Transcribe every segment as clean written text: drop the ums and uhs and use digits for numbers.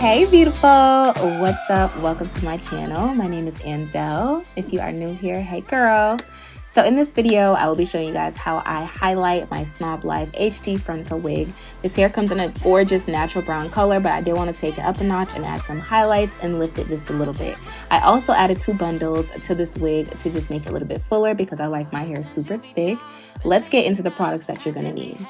Hey beautiful, what's up? Welcome to my channel. My name is Andel. If you are new here, hey girl. So in this video, I will be showing you guys how I highlight my Snob Life HD frontal wig. This hair comes in a gorgeous natural brown color, but I did want to take it up a notch and add some highlights and lift it just a little bit. I also added 2 bundles to this wig to just make it a little bit fuller because I like my hair super thick. Let's get into the products that you're gonna need.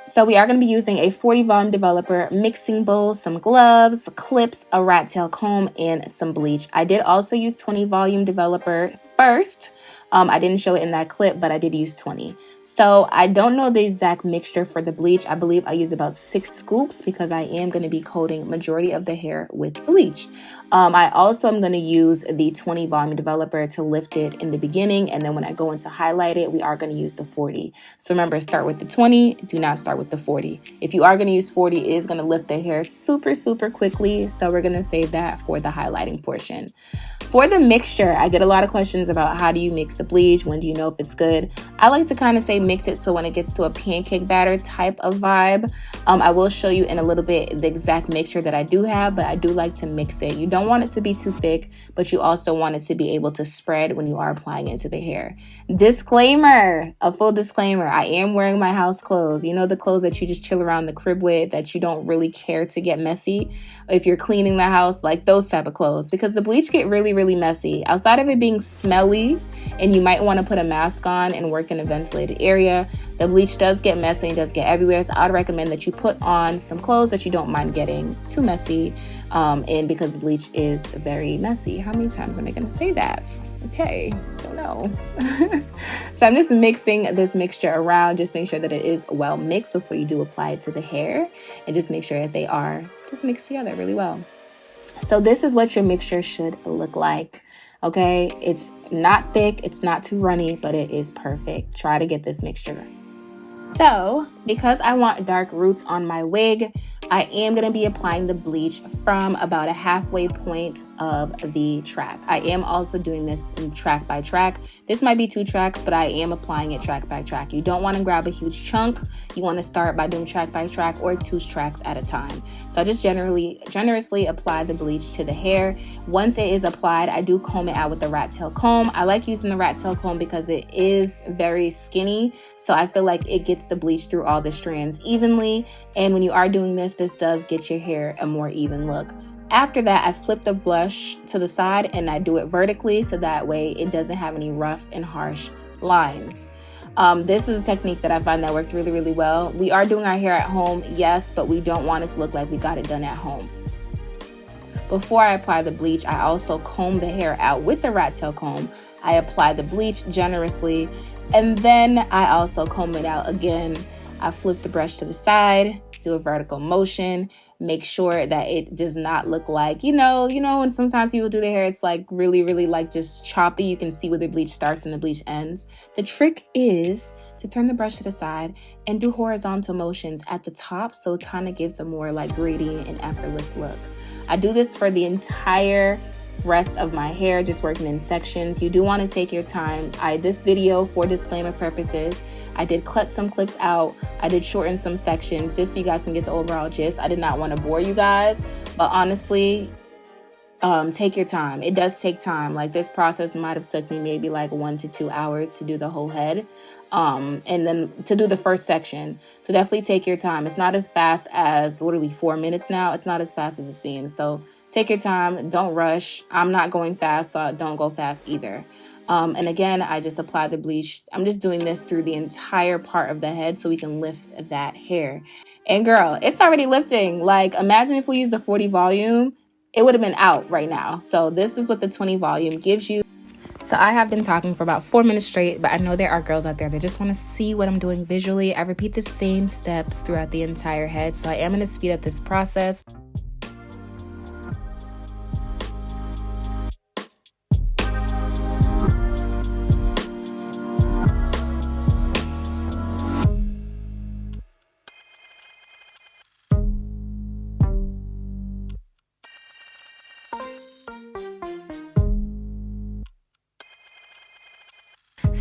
So we are going to be using a 40 volume developer, mixing bowl, some gloves, clips, a rat tail comb, and some bleach. I did also use 20 volume developer first. I didn't show it in that clip, but I did use 20. So I don't know the exact mixture for the bleach. I believe I use about 6 scoops because I am going to be coating majority of the hair with bleach. I also am going to use the 20 volume developer to lift it in the beginning. And then when I go into highlight it, we are going to use the 40. So remember, start with the 20. Do not start with the 40. If you are going to use 40, it is going to lift the hair super quickly. So we're going to save that for the highlighting portion. For the mixture, I get a lot of questions about how do you mix the bleach? When do you know if it's good? I like to kind of say mix it so when it gets to a pancake batter type of vibe. I will show you in a little bit the exact mixture that I do have, but I do like to mix it. You don't want it to be too thick, but you also want it to be able to spread when you are applying it to the hair. Disclaimer, a full disclaimer, I am wearing my house clothes. You know, the clothes that you just chill around the crib with that you don't really care to get messy. If you're cleaning the house, like those type of clothes, because the bleach get really messy. Outside of it being smelly and you might want to put a mask on and work in a ventilated area, the bleach does get messy and does get everywhere. So I would recommend that you put on some clothes that you don't mind getting too messy, and because the bleach is very messy. How many times am I going to say that? Okay, don't know. So I'm just mixing this mixture around. Just make sure that it is well mixed before you do apply it to the hair, and just make sure that they are just mixed together really well. So this is what your mixture should look like. Okay, it's not thick, it's not too runny, but it is perfect. Try to get this mixture. So because I want dark roots on my wig, I am going to be applying the bleach from about a halfway point of the track. I am also doing this track by track. This might be 2 tracks, but I am applying it track by track. You don't want to grab a huge chunk. You want to start by doing track by track or 2 tracks at a time. So I just generously apply the bleach to the hair. Once it is applied, I do comb it out with the rat tail comb. I like using the rat tail comb because it is very skinny. So I feel like it gets the bleach through all the strands evenly. And when you are doing this does get your hair a more even look. After that, I flip the brush to the side and I do it vertically so that way it doesn't have any rough and harsh lines. This is a technique that I find that works really well. We are doing our hair at home, yes, but we don't want it to look like we got it done at home. Before I apply the bleach, I also comb the hair out with the rat tail comb. I apply the bleach generously, and then I also comb it out again. I flip the brush to the side, do a vertical motion, make sure that it does not look like, you know, when sometimes people do their hair, it's like really like just choppy. You can see where the bleach starts and the bleach ends. The trick is to turn the brush to the side and do horizontal motions at the top so it kind of gives a more like gradient and effortless look. I do this for the entire rest of my hair, just working in sections. You do want to take your time. This video, for disclaimer purposes, I did cut some clips out. I did shorten some sections just so you guys can get the overall gist. I did not want to bore you guys, but honestly, take your time. It does take time. Like this process might have took me maybe like 1 to 2 hours to do the whole head, and then to do the first section. So definitely take your time. It's not as fast as, 4 minutes now? It's not as fast as it seems. So take your time. Don't rush. I'm not going fast, so don't go fast either. And again, I just apply the bleach. I'm just doing this through the entire part of the head so we can lift that hair. And girl, it's already lifting. Like imagine if we use the 40 volume, it would have been out right now. So this is what the 20 volume gives you. So I have been talking for about 4 minutes straight, but I know there are girls out there that just want to see what I'm doing visually. I repeat the same steps throughout the entire head. So I am going to speed up this process.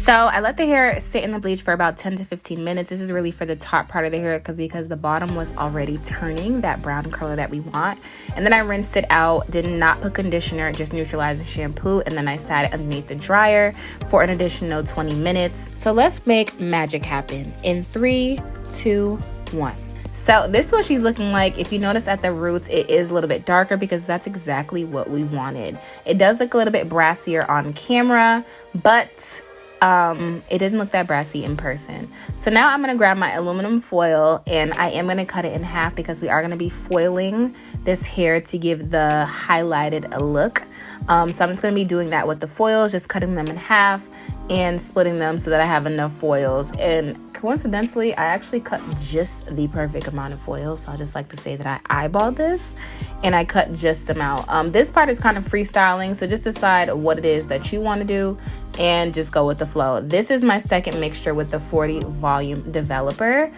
So I let the hair sit in the bleach for about 10 to 15 minutes. This is really for the top part of the hair because the bottom was already turning that brown color that we want. And then I rinsed it out, did not put conditioner, just neutralizing shampoo. And then I sat it underneath the dryer for an additional 20 minutes. So let's make magic happen in 3, 2, 1. So this is what she's looking like. If you notice at the roots, it is a little bit darker because that's exactly what we wanted. It does look a little bit brassier on camera, but it didn't look that brassy in person. So now I'm going to grab my aluminum foil and I am going to cut it in half because we are going to be foiling this hair to give the highlighted look. So I'm just going to be doing that with the foils, just cutting them in half and splitting them so that I have enough foils. And coincidentally, I actually cut just the perfect amount of foils. So I just like to say that I eyeballed this and I cut just amount. This part is kind of freestyling, so just decide what it is that you want to do and just go with the flow. This is my second mixture with the 40 volume developer.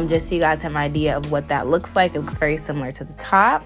Just so you guys have an idea of what that looks like. It looks very similar to the top.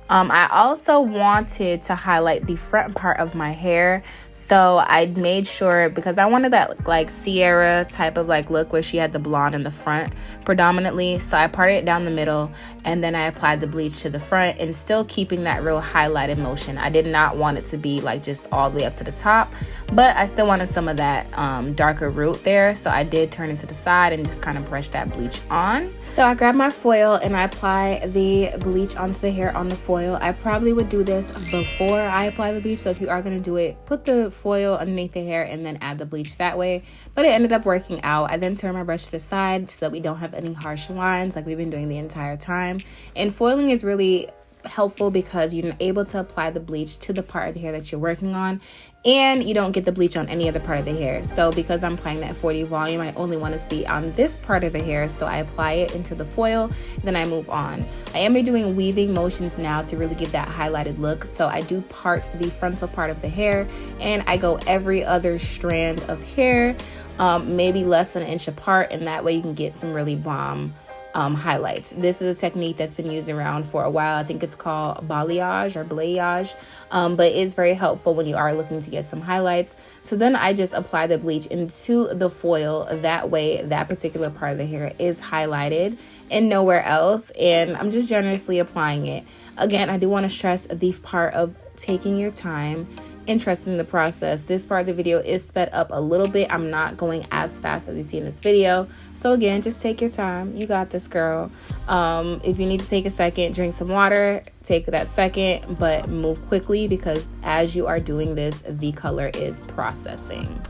I also wanted to highlight the front part of my hair. So I made sure, because I wanted that like Sierra type of like look where she had the blonde in the front predominantly. So I parted it down the middle and then I applied the bleach to the front and still keeping that real highlighted motion. I did not want it to be like just all the way up to the top, but I still wanted some of that darker root there. So I did turn it to the side and just kind of brush that bleach on. So I grabbed my foil and I apply the bleach onto the hair on the foil. I probably would do this before I apply the bleach. So if you are going to do it, put the foil underneath the hair and then add the bleach that way. But it ended up working out. I then turn my brush to the side so that we don't have any harsh lines like we've been doing the entire time. And foiling is really helpful because you're able to apply the bleach to the part of the hair that you're working on and you don't get the bleach on any other part of the hair. So because I'm applying that 40 volume, I only want it to be on this part of the hair, so I apply it into the foil, then I move on. I am doing weaving motions now to really give that highlighted look. So I do part the frontal part of the hair and I go every other strand of hair, maybe less than an inch apart, and that way you can get some really bomb highlights. This is a technique that's been used around for a while. I think it's called balayage or balayage, but it's very helpful when you are looking to get some highlights. So then I just apply the bleach into the foil. That way that particular part of the hair is highlighted and nowhere else. And I'm just generously applying it. Again, I do want to stress the part of taking your time and trusting the process. This part of the video is sped up a little bit. I'm not going as fast as you see in this video. So again, just take your time. You got this, girl. If you need to take a second, drink some water, take that second, but move quickly because as you are doing this, the color is processing.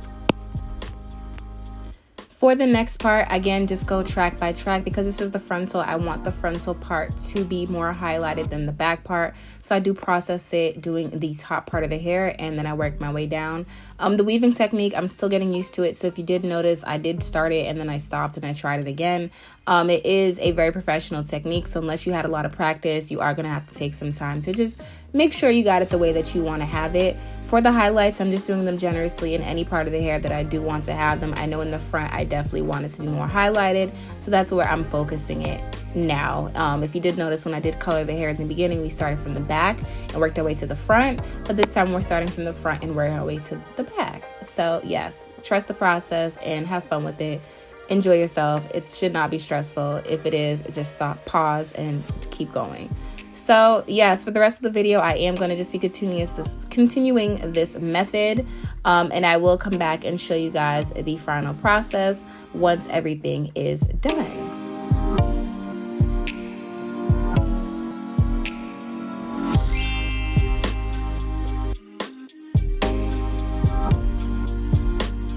For the next part, again, just go track by track because this is the frontal. I want the frontal part to be more highlighted than the back part. So I do process it doing the top part of the hair and then I work my way down. The weaving technique, I'm still getting used to it. So if you did notice, I did start it and then I stopped and I tried it again. It is a very professional technique. So unless you had a lot of practice, you are going to have to take some time to just make sure you got it the way that you want to have it. For the highlights, I'm just doing them generously in any part of the hair that I do want to have them. I know in the front, I definitely want it to be more highlighted. So that's where I'm focusing it now. If you did notice when I did color the hair in the beginning, we started from the back and worked our way to the front. But this time we're starting from the front and working our way to the back. So yes, trust the process and have fun with it. Enjoy yourself. It should not be stressful. If it is, just stop, pause, and keep going. So yes, for the rest of the video, I am going to just be continuing this method, and I will come back and show you guys the final process once everything is done.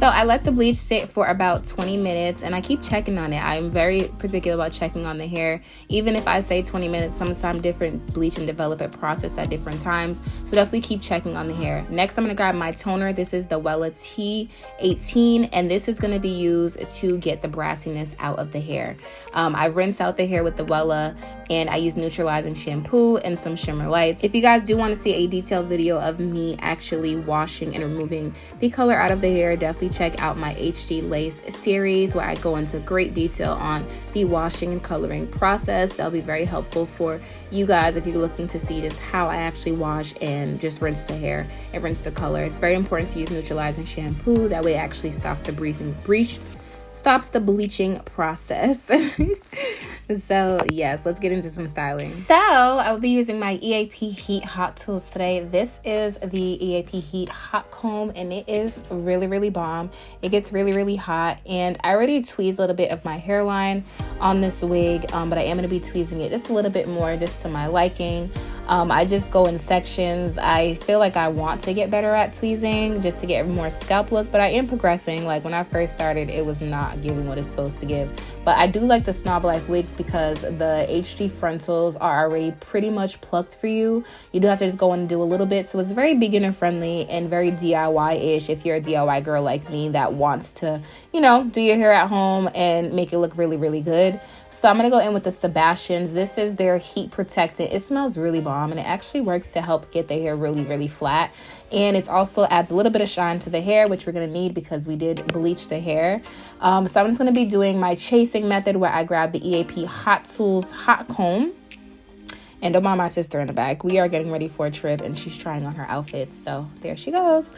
So I let the bleach sit for about 20 minutes and I keep checking on it. I'm very particular about checking on the hair. Even if I say 20 minutes, sometimes different bleach and develop it process at different times. So definitely keep checking on the hair. Next, I'm going to grab my toner. This is the Wella T18 and this is going to be used to get the brassiness out of the hair. I rinse out the hair with the Wella and I use neutralizing shampoo and some shimmer lights. If you guys do want to see a detailed video of me actually washing and removing the color out of the hair, definitely check out my HD Lace series where I go into great detail on the washing and coloring process. That'll be very helpful for you guys if you're looking to see just how I actually wash and just rinse the hair and rinse the color. It's very important to use neutralizing shampoo. That way it actually stops the bleaching process. So yes, let's get into some styling. So I will be using my EAP Heat Hot Tools today. This is the EAP Heat Hot Comb, and it is really bomb. It gets really hot, and I already tweezed a little bit of my hairline on this wig, but I am going to be tweezing it just a little bit more, just to my liking. I just go in sections. I feel like I want to get better at tweezing just to get a more scalp look, but I am progressing. Like when I first started, it was not giving what it's supposed to give. But I do like the Snob Life wigs because the HD frontals are already pretty much plucked for you. You do have to just go in and do a little bit. So it's very beginner friendly and very DIY-ish if you're a DIY girl like me that wants to, you know, do your hair at home and make it look really good. So I'm going to go in with the Sebastians. This is their heat protectant. It smells really bomb, and it actually works to help get the hair really flat. And it also adds a little bit of shine to the hair, which we're going to need because we did bleach the hair. So I'm just going to be doing my chasing method where I grab the EAP Hot Tools Hot Comb. And don't mind my sister in the back. We are getting ready for a trip and she's trying on her outfit. So there she goes.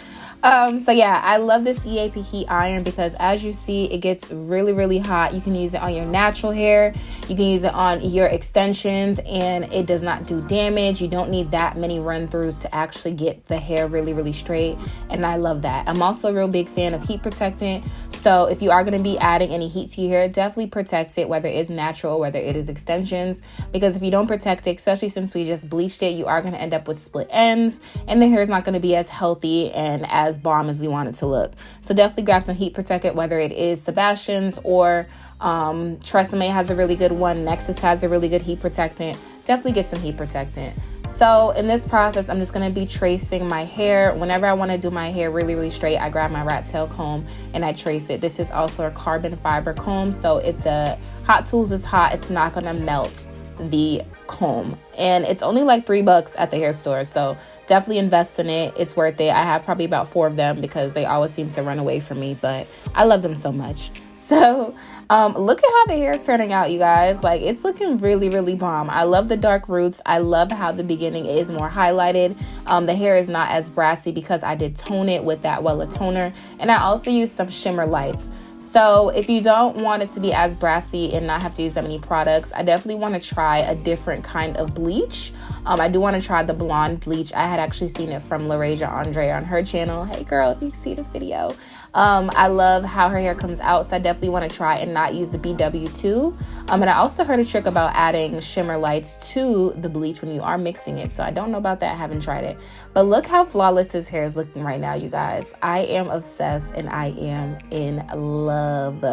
So yeah, I love this EAP heat iron because as you see, it gets really hot. You can use it on your natural hair. You can use it on your extensions and it does not do damage. You don't need that many run throughs to actually get the hair really straight. And I love that. I'm also a real big fan of heat protectant. So if you are going to be adding any heat to your hair, definitely protect it, whether it's natural or whether it is extensions. Because if you don't protect it, especially since we just bleached it, you are going to end up with split ends and the hair is not going to be as healthy and as bomb as we want it to look. So definitely grab some heat protectant, whether it is Sebastian's or Tresemme has a really good one. Nexus has a really good heat protectant. Definitely get some heat protectant. So in this process, I'm just going to be tracing my hair. Whenever I want to do my hair really straight, I grab my rat tail comb and I trace it. This is also a carbon fiber comb. So if the Hot Tools is hot, it's not going to melt the comb, and it's only like $3 at the hair store, so definitely invest in it. It's worth it. I have probably about 4 of them because they always seem to run away from me, but I love them so much. So look at how the hair is turning out, you guys. Like, it's looking really bomb. I love the dark roots. I love how the beginning is more highlighted. The hair is not as brassy because I did tone it with that Wella toner, and I also used some shimmer lights. So if you don't want it to be as brassy and not have to use that many products, I definitely want to try a different kind of bleach. I do want to try the Blond bleach. I had actually seen it from LaRasia Andre on her channel. Hey girl, if you see this video. I love how her hair comes out, so I definitely want to try and not use the BW2. And I also heard a trick about adding shimmer lights to the bleach when you are mixing it. So I don't know about that. I haven't tried it. But look how flawless this hair is looking right now, you guys. I am obsessed and I am in love.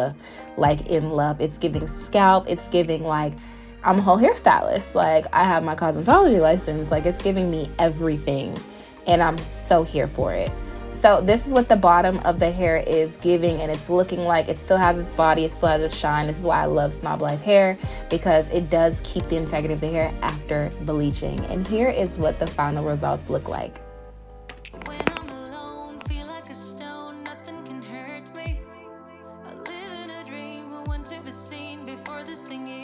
Like in love. It's giving scalp. It's giving like I'm a whole hairstylist. Like I have my cosmetology license. Like it's giving me everything. And I'm so here for it. So this is what the bottom of the hair is giving, and it's looking like it still has its body, it still has its shine. This is why I love Snob Life Hair, because it does keep the integrity of the hair after bleaching. And here is what the final results look like. When I'm alone, feel like a stone, nothing can hurt me. I live in a dream, I want to be seen before this thing is